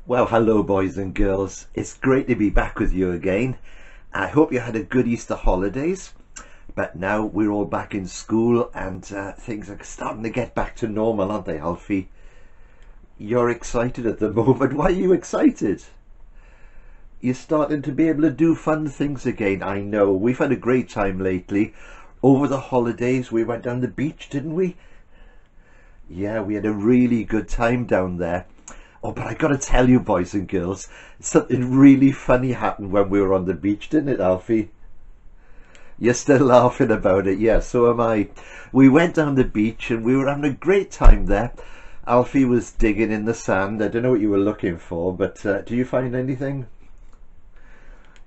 Well, hello boys and girls. It's great to be back with you again. I hope you had a good Easter holidays, but now we're all back in school and things are starting to get back to normal, aren't they, Alfie? You're excited at the moment. Why are you excited? You're starting to be able to do fun things again. I know, we've had a great time lately. Over the holidays we went down the beach, didn't we? Yeah, we had a really good time down there. Oh, but I gotta tell you, boys and girls, something really funny happened when we were on the beach, didn't it, Alfie? You're still laughing about it. Yeah, so am I. We went down the beach and we were having a great time there. Alfie was digging in the sand. I don't know what you were looking for, but do you find anything?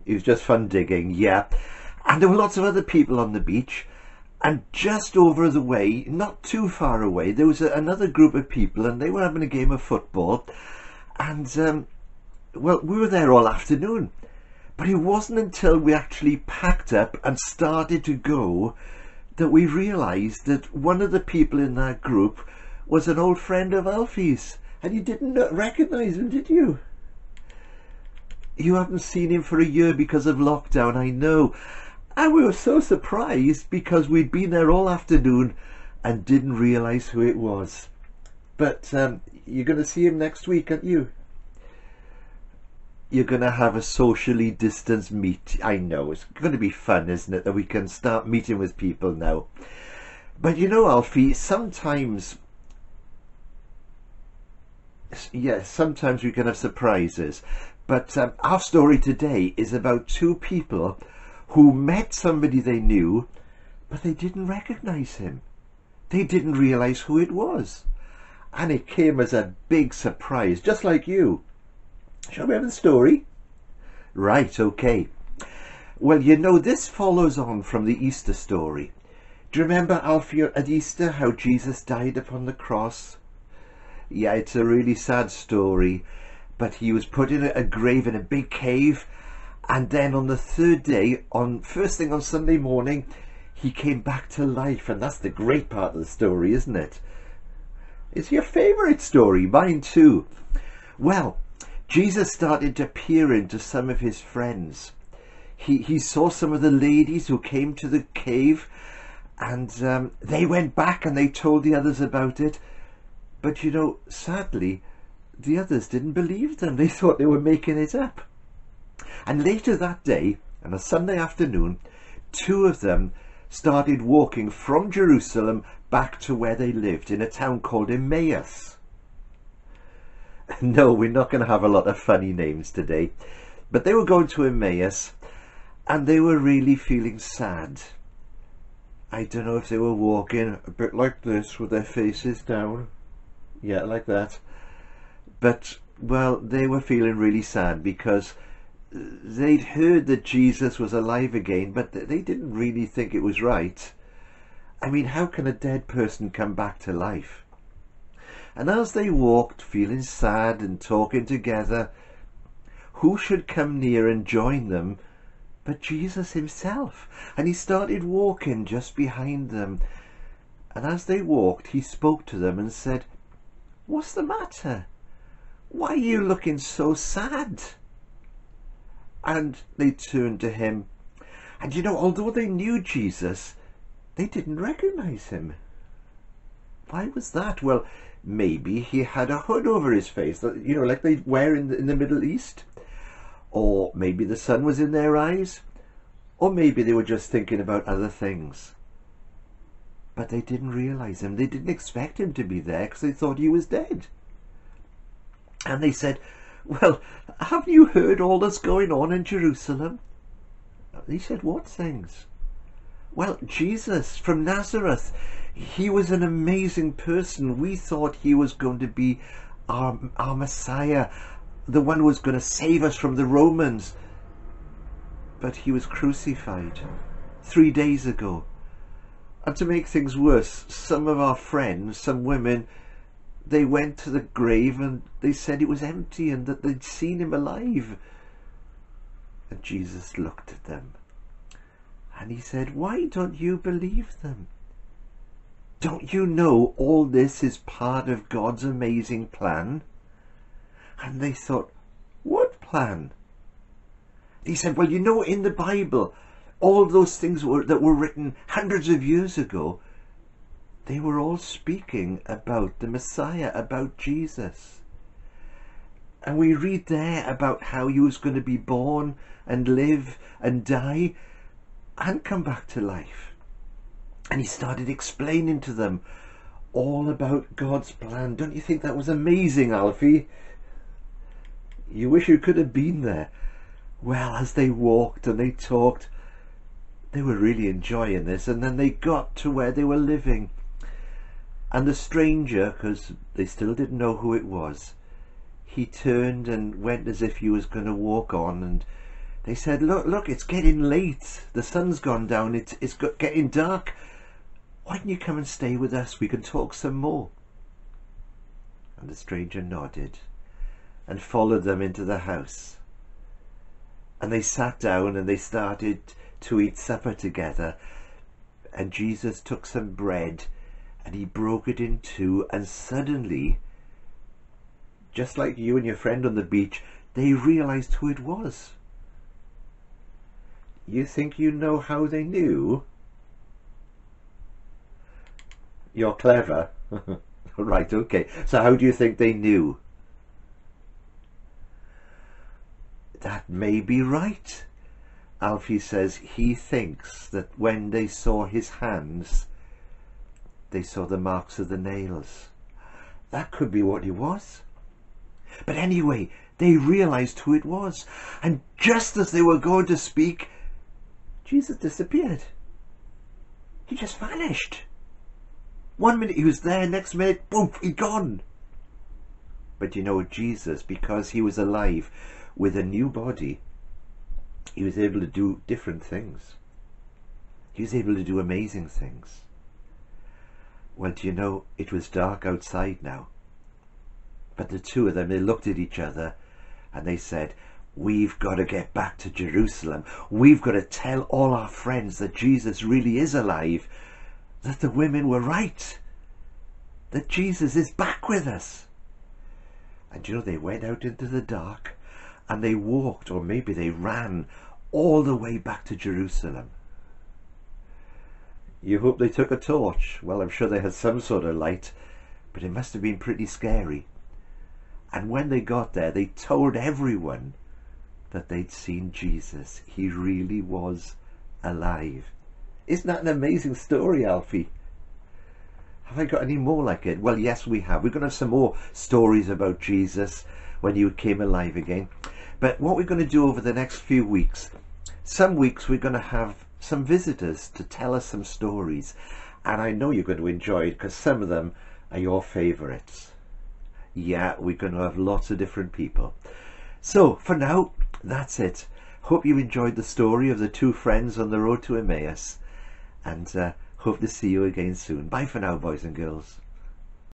It was just fun digging, yeah. And there were lots of other people on the beach. And just over the way, not too far away, there was another group of people and they were having a game of football. And, well, we were there all afternoon. But it wasn't until we actually packed up and started to go that we realised that one of the people in that group was an old friend of Alfie's. And you didn't recognise him, did you? You haven't seen him for a year because of lockdown, I know. And we were so surprised because we'd been there all afternoon and didn't realise who it was. But you're going to see him next week, aren't you? You're going to have a socially distanced meet. I know, it's going to be fun, isn't it, that we can start meeting with people now. But you know, Alfie, sometimes, yes, sometimes we can have surprises. But our story today is about two people who met somebody they knew, but they didn't recognise him. They didn't realise who it was. And it came as a big surprise, just like you. Shall we have the story? Right, okay. Well, you know, this follows on from the Easter story. Do you remember, Alfie, at Easter, how Jesus died upon the cross? Yeah, it's a really sad story, but he was put in a grave in a big cave. And then on the third day, first thing on Sunday morning, he came back to life. And that's the great part of the story, isn't it? It's your favourite story, mine too. Well, Jesus started to peer into some of his friends. He saw some of the ladies who came to the cave, and they went back and they told the others about it. But you know, sadly, the others didn't believe them. They thought they were making it up. And later that day, on a Sunday afternoon, two of them started walking from Jerusalem back to where they lived, in a town called Emmaus. No, we're not going to have a lot of funny names today, but they were going to Emmaus and they were really feeling sad. I don't know if they were walking a bit like this with their faces down. Yeah, like that. But, well, they were feeling really sad because they'd heard that Jesus was alive again, but they didn't really think it was right. I mean, how can a dead person come back to life? And as they walked, feeling sad and talking together, who should come near and join them but Jesus himself? And he started walking just behind them. And as they walked, he spoke to them and said, "What's the matter? Why are you looking so sad?" And they turned to him. And you know, although they knew Jesus, they didn't recognize him. Why was that? Well, maybe he had a hood over his face, you know, like they wear in the Middle East. Or maybe the sun was in their eyes. Or maybe they were just thinking about other things. But they didn't realize him. They didn't expect him to be there because they thought he was dead. And they said, "Well, have you heard all that's going on in Jerusalem?" He said, "What things?" "Well, Jesus from Nazareth, he was an amazing person. We thought he was going to be our Messiah, the one who was going to save us from the Romans. But he was crucified 3 days ago. And to make things worse, some of our friends, some women, they went to the grave and they said it was empty and that they'd seen him alive." And Jesus looked at them and he said, "Why don't you believe them? Don't you know all this is part of God's amazing plan? And they thought, what plan? He said, well, you know, in the Bible, all those things that were written hundreds of years ago, they were all speaking about the Messiah, about Jesus. And we read there about how he was going to be born and live and die and come back to life. And he started explaining to them all about God's plan. Don't you think that was amazing, Alfie? You wish you could have been there. Well, as they walked and they talked, they were really enjoying this. And then they got to where they were living. And the stranger, because they still didn't know who it was, he turned and went as if he was going to walk on. And they said, look, it's getting late. The sun's gone down. It's getting dark. Why don't you come and stay with us? We can talk some more. And the stranger nodded and followed them into the house. And they sat down and they started to eat supper together. And Jesus took some bread and he broke it in two, and suddenly, just like you and your friend on the beach, they realized who it was. You think you know how they knew? You're clever. Right, okay. So how do you think they knew? That may be right. Alfie says he thinks that when they saw his hands, they saw the marks of the nails. That could be what it was. But anyway, they realized who it was. And just as they were going to speak, Jesus disappeared. He just vanished. 1 minute he was there, next minute, boom, he'd gone. But you know, Jesus, because he was alive with a new body, he was able to do different things. He was able to do amazing things. Well, do you know, it was dark outside now. But the two of them, they looked at each other and they said, we've got to get back to Jerusalem. We've got to tell all our friends that Jesus really is alive, that the women were right, that Jesus is back with us. And you know, they went out into the dark and they walked, or maybe they ran, all the way back to Jerusalem. You hope they took a torch? Well, I'm sure they had some sort of light, but it must have been pretty scary. And when they got there, they told everyone that they'd seen Jesus. He really was alive. Isn't that an amazing story, Alfie? Have I got any more like it? Well, yes, we have. We're going to have some more stories about Jesus when he came alive again. But what we're going to do over the next few weeks, some weeks we're going to have some visitors to tell us some stories. And I know you're going to enjoy it because some of them are your favourites. Yeah, we're going to have lots of different people. So for now, that's it. Hope you enjoyed the story of the two friends on the road to Emmaus. And hope to see you again soon. Bye for now, boys and girls.